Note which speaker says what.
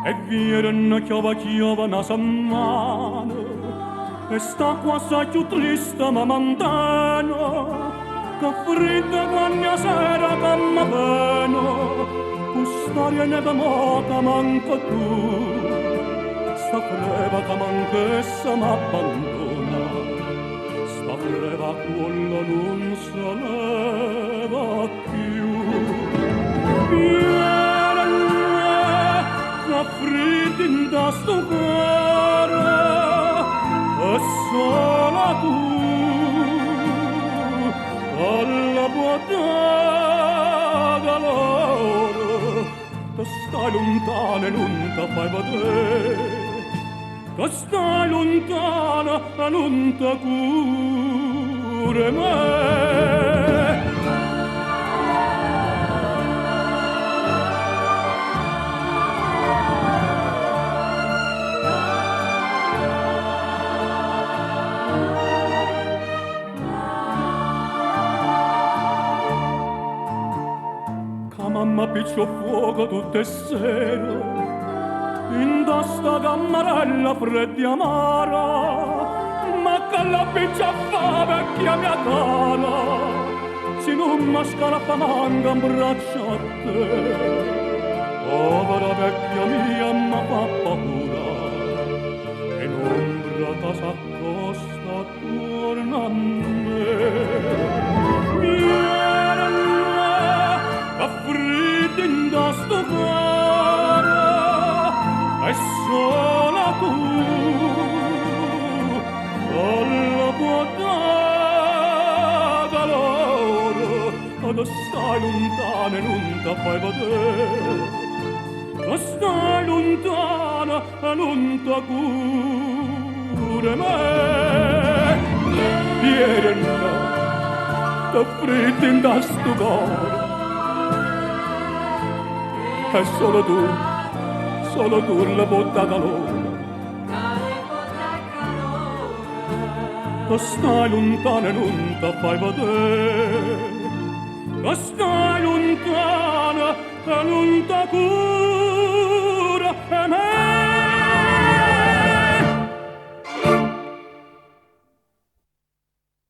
Speaker 1: e viene chiova una settimana e sta qua assai più triste ma montana che fredda quando sera che mi pena con storia neve mota manca tu sta freva che manca essa m'abbandona sta freva quello non se leva più la fredda in da sto cuore e sola tu alla bottega loro che stai lontana e non ti fai vedere che stai lontana e non ti cura me mamma piccio fuoco tutte sere in da sta cammarella fredda e amara ma che la piccia fa vecchia mia cara se non mi scalappa manca un braccio a te povera vecchia mia mi fa paura e l'ombra che s'accosta attorno a me fredda in da sto cuore e sola tu alla bottega loro che stai lontana e non ti fai vedere che stai lontana e non ti cura me vieni che fredda in da sto cuore e solo tu la bottega loro che stai lontana e non ti fai vedere che stai lontana e non ti cura me